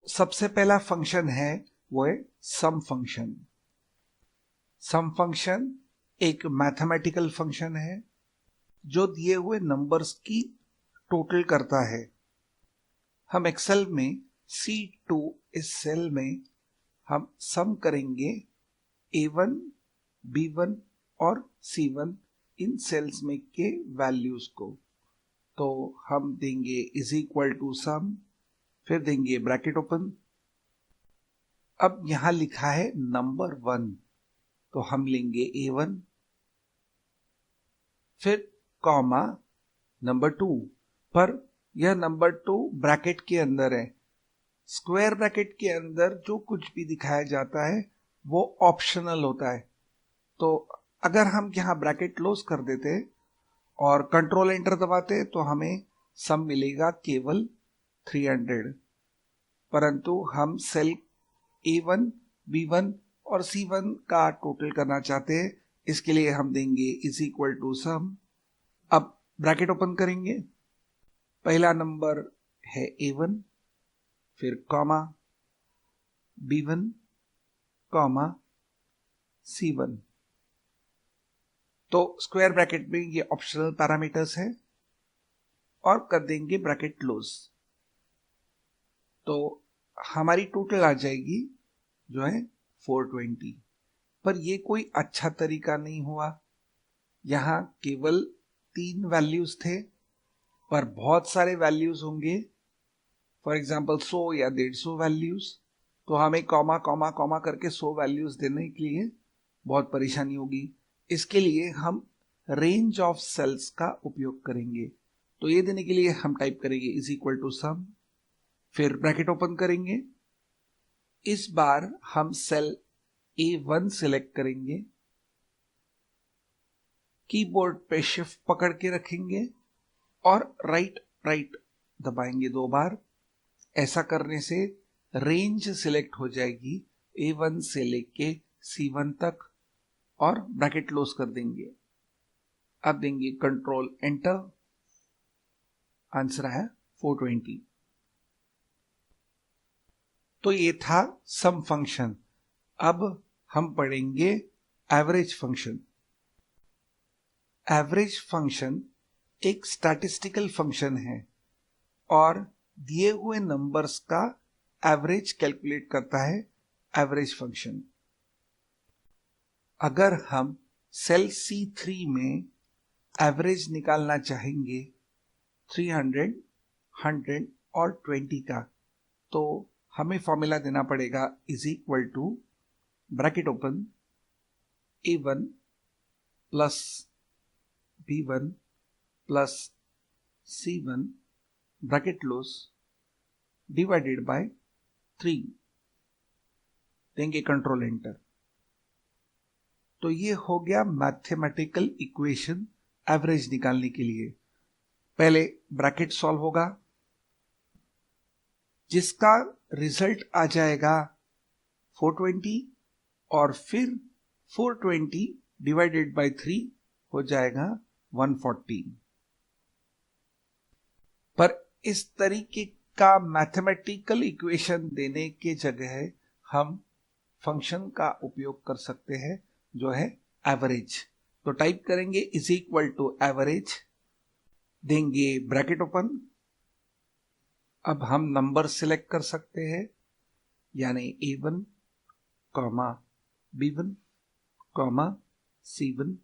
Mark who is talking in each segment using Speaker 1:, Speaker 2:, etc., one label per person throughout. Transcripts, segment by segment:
Speaker 1: सबसे पहला फंक्शन है वो है सम फंक्शन। सम फंक्शन एक मैथमेटिकल फंक्शन है जो दिए हुए नंबर्स की टोटल करता है। हम एक्सेल में C2 इस सेल में हम सम करेंगे A1, B1 और C1 इन सेल्स में के वैल्यूज को। तो हम देंगे इज इक्वल टू सम, फिर देंगे ब्रैकेट ओपन। अब यहां लिखा है नंबर 1, तो हम लेंगे A1, फिर कॉमा नंबर 2, पर यह नंबर 2 ब्रैकेट के अंदर है। स्क्वायर ब्रैकेट के अंदर जो कुछ भी दिखाया जाता है वो ऑप्शनल होता है। तो अगर हम यहां ब्रैकेट क्लोज कर देते और कंट्रोल एंटर दबाते तो हमें सम मिलेगा केवल 300। परंतु हम सेल A1, B1 और C1 का टोटल करना चाहते हैं, इसके लिए हम देंगे इज इक्वल टू सम। अब ब्रैकेट ओपन करेंगे, पहला नंबर है A1, फिर कॉमा B1 कॉमा C1। तो स्क्वायर ब्रैकेट में ये ऑप्शनल पैरामीटर्स है और कर देंगे ब्रैकेट क्लोज। तो हमारी टोटल आ जाएगी जो है 420। पर ये कोई अच्छा तरीका नहीं हुआ। यहां केवल 3 वैल्यूज थे, पर बहुत सारे वैल्यूज होंगे, फॉर एग्जाम्पल 100 या 150 वैल्यूज। तो हमें कॉमा कॉमा कॉमा करके 100 वैल्यूज देने के लिए बहुत परेशानी होगी। इसके लिए हम रेंज ऑफ सेल्स का उपयोग करेंगे। तो ये देने के लिए हम टाइप करेंगे इज इक्वल टू सम, फिर ब्रैकेट ओपन करेंगे। इस बार हम सेल A1 सिलेक्ट करेंगे, कीबोर्ड पे शिफ्ट पकड़ के रखेंगे और राइट दबाएंगे 2 बार। ऐसा करने से रेंज सिलेक्ट हो जाएगी A1 से लेके C1 तक और ब्रैकेट क्लोज कर देंगे। अब देंगे कंट्रोल एंटर, आंसर है 420। तो ये था सम फंक्शन। अब हम पढ़ेंगे एवरेज फंक्शन। एवरेज फंक्शन एक स्टैटिस्टिकल फंक्शन है और दिए हुए नंबर्स का एवरेज कैलकुलेट करता है एवरेज फंक्शन। अगर हम सेल C3 में एवरेज निकालना चाहेंगे 300, 100 और 20 का, तो हमें फॉर्मूला देना पड़ेगा is equal to bracket open A1 plus B1 plus C1 bracket close divided by 3, देंगे कंट्रोल एंटर। तो ये हो गया मैथमेटिकल इक्वेशन एवरेज निकालने के लिए। पहले ब्रैकेट सॉल्व होगा, जिसका रिजल्ट आ जाएगा 420 और फिर 420 डिवाइडेड बाय 3 हो जाएगा 140। पर इस तरीके का मैथमेटिकल इक्वेशन देने के जगह हम फंक्शन का उपयोग कर सकते हैं जो है एवरेज। तो टाइप करेंगे इज इक्वल टू एवरेज, देंगे ब्रैकेट ओपन। अब हम नंबर सिलेक्ट कर सकते हैं, यानी A1 comma B1 comma C1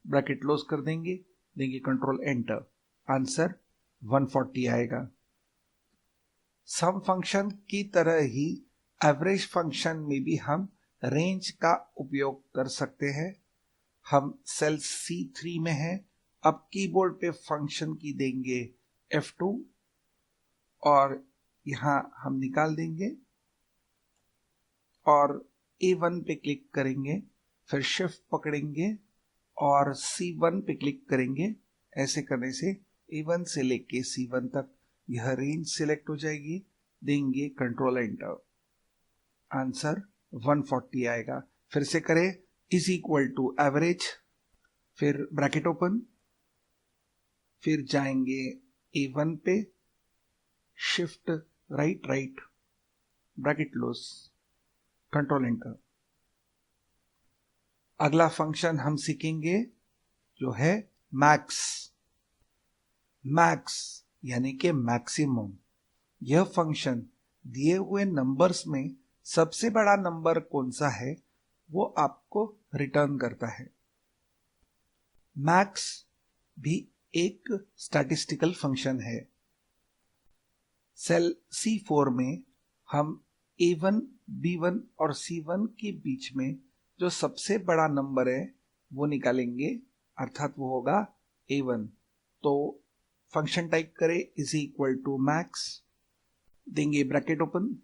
Speaker 1: bracket close कर देंगे, देंगे कंट्रोल एंटर, आंसर 140 आएगा। सम फंक्शन की तरह ही एवरेज फंक्शन में भी हम रेंज का उपयोग कर सकते हैं। हम सेल C3 में हैं, अब कीबोर्ड पे फंक्शन की देंगे F2 और यहां हम निकाल देंगे और A1 पे क्लिक करेंगे, फिर शिफ्ट पकड़ेंगे और C1 पे क्लिक करेंगे। ऐसे करने से A1 से लेके C1 तक यह रेंज सिलेक्ट हो जाएगी, देंगे कंट्रोल एंटर, आंसर 140 आएगा। फिर से करें इज इक्वल टू एवरेज, फिर ब्रैकेट ओपन, फिर जाएंगे A1 पे, shift right bracket close, control enter. अगला फंक्शन हम सीखेंगे जो है मैक्स। मैक्स यानी कि मैक्सिमम। यह फंक्शन दिए हुए नंबर्स में सबसे बड़ा नंबर कौन सा है वो आपको रिटर्न करता है। मैक्स भी एक स्टैटिस्टिकल फंक्शन है। सेल C4 में हम A1, B1 और C1 के बीच में जो सबसे बड़ा नंबर है वो निकालेंगे, अर्थात वो होगा A1। तो फंक्शन टाइप करें इज इक्वल टू मैक्स, देंगे ब्रैकेट ओपन।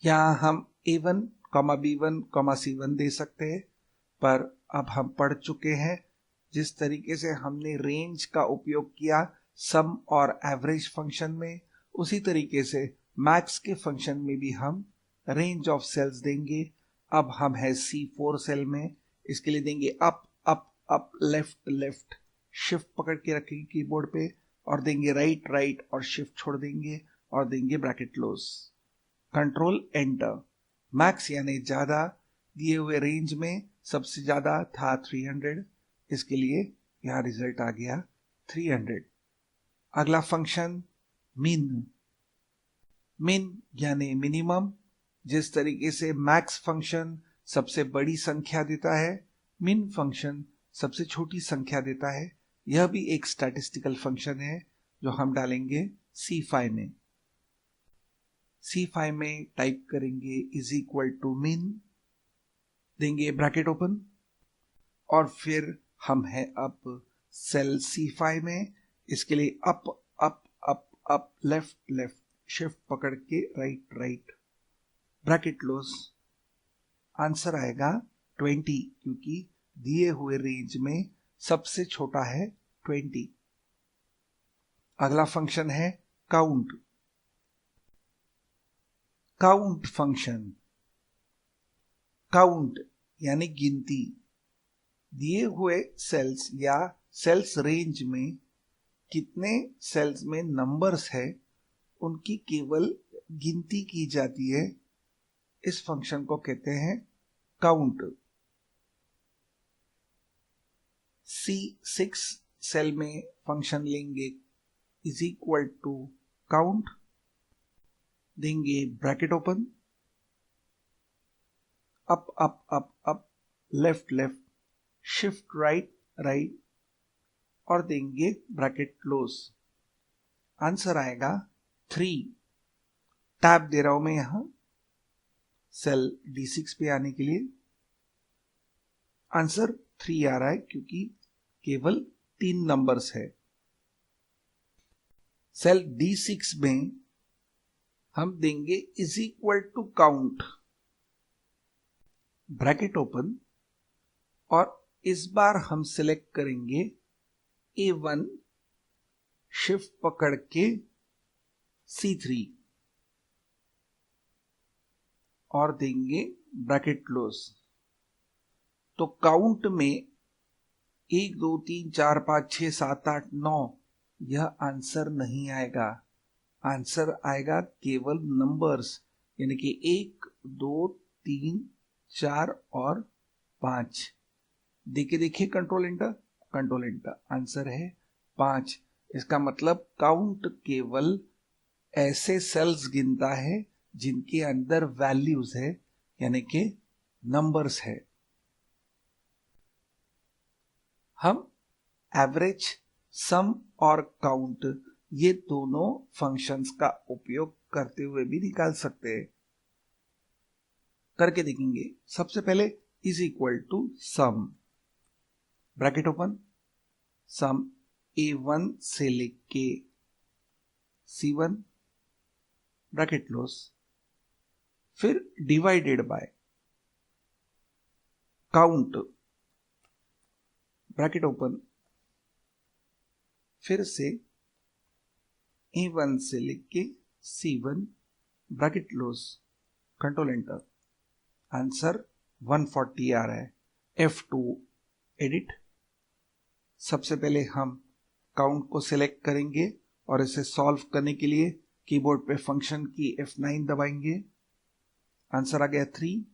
Speaker 1: यहां हम A1, B1, C1 दे सकते हैं, पर अब हम पढ़ चुके हैं जिस तरीके से हमने रेंज का उपयोग किया सम और एवरेज फंक्शन में, उसी तरीके से मैक्स के फंक्शन में भी हम रेंज ऑफ सेल्स देंगे। अब हम है C4 सेल में, इसके लिए देंगे up up up, left left, shift पकड़ के रखेंगे कीबोर्ड पे, और देंगे राइट राइट और शिफ्ट छोड़ देंगे और देंगे bracket close, control enter. Max यानी ज्यादा, दिए हुए रेंज में सबसे ज्यादा था 300, इसके लिए यहां रिजल्ट आ गया 300। अगला फंक्शन मिन। मिन यानी मिनिमम। जिस तरीके से मैक्स फंक्शन सबसे बड़ी संख्या देता है, मिन फंक्शन सबसे छोटी संख्या देता है। यह भी एक स्टैटिस्टिकल फंक्शन है जो हम डालेंगे C5 में। C5 में टाइप करेंगे इज इक्वल टू मिन, देंगे ब्रैकेट ओपन, और फिर हम है अब सेल C5 में, इसके लिए up up up up, left left, shift पकड़ के right right, bracket close. Answer आएगा 20, क्योंकि दिए हुए रेंज में सबसे छोटा है 20। अगला फंक्शन है काउंट। काउंट फंक्शन, काउंट यानी गिनती। दिए हुए सेल्स या सेल्स रेंज में कितने सेल्स में नंबर्स है उनकी केवल गिनती की जाती है। इस फंक्शन को कहते हैं काउंट। C6 सेल में फंक्शन लेंगे इज इक्वल टू काउंट, देंगे bracket open, up up up up, left left, shift right right, और देंगे ब्रैकेट क्लोज। आंसर आएगा 3। टैब दे रहा हूं मैं यहां सेल D6 पे आने के लिए। आंसर 3 आ रहा है क्योंकि केवल 3 नंबर्स है। सेल D6 में हम देंगे is equal to count, bracket open, और इस बार हम सिलेक्ट करेंगे A1, शिफ्ट पकड़ के C3, और देंगे ब्रैकेट क्लोज। तो काउंट में 1 2 3 4 5 6 7 8 9, यह आंसर नहीं आएगा। आंसर आएगा केवल नंबर्स, यानी कि 1 2 3 4 और 5। देखिए control enter, control enter, answer है 5। इसका मतलब काउंट केवल ऐसे सेल्स गिनता है जिनके अंदर वैल्यूज है, यानी कि नंबर्स है। हम एवरेज, सम और काउंट, ये दोनों फंक्शंस का उपयोग करते हुए भी निकाल सकते हैं। करके देखेंगे। सबसे पहले is equal to sum, bracket open, sum A1 से लेके C1, ब्रैकेट क्लोज, फिर divided by count, bracket open, फिर से A1 से लेके C1, bracket close, control enter. Answer 140 आ रहा है। F2 edit. सबसे पहले हम काउंट को सिलेक्ट करेंगे और इसे सॉल्व करने के लिए कीबोर्ड पे फंक्शन की F9 दबाएंगे, आंसर आ गया 3,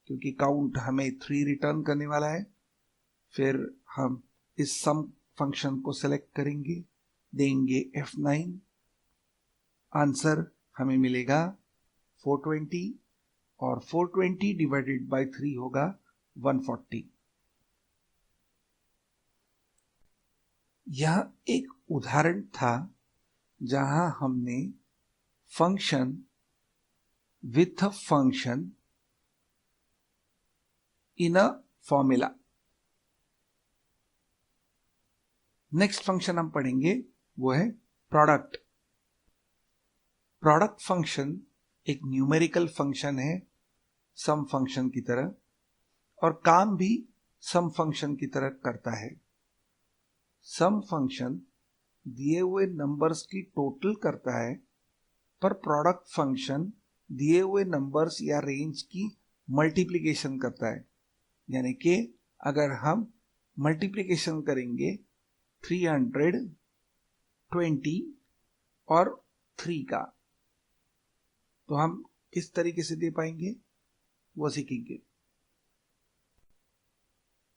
Speaker 1: क्योंकि काउंट हमें 3 रिटर्न करने वाला है। फिर हम इस सम फंक्शन को सेलेक्ट करेंगे, देंगे F9, आंसर हमें मिलेगा 420 और 420 डिवाइडेड बाय 3 होगा 140। यह एक उदाहरण था जहां हमने function with a function in a formula. Next function हम पढ़ेंगे वो है प्रोडक्ट। प्रोडक्ट फंक्शन एक न्यूमेरिकल फंक्शन है सम फंक्शन की तरह, और काम भी सम फंक्शन की तरह करता है। सम फंक्शन दिए हुए नंबर्स की टोटल करता है, पर प्रोडक्ट फंक्शन दिए हुए नंबर्स या रेंज की मल्टीप्लिकेशन करता है। यानी कि अगर हम मल्टीप्लिकेशन करेंगे 320 और 3 का, तो हम किस तरीके से दे पाएंगे वो सीखेंगे।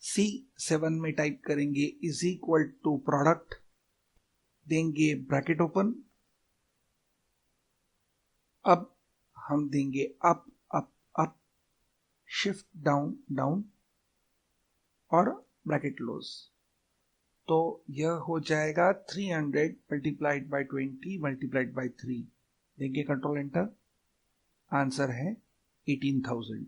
Speaker 1: C7 में टाइप करेंगे इज इक्वल टू प्रोडक्ट, देंगे ब्रैकेट ओपन, अब हम देंगे up up up, shift down down और ब्रैकेट क्लोज। तो यह हो जाएगा 300 मल्टीप्लाइड बाई 20 मल्टीप्लाइड बाई 3, देंगे कंट्रोल एंटर, आंसर है 18,000।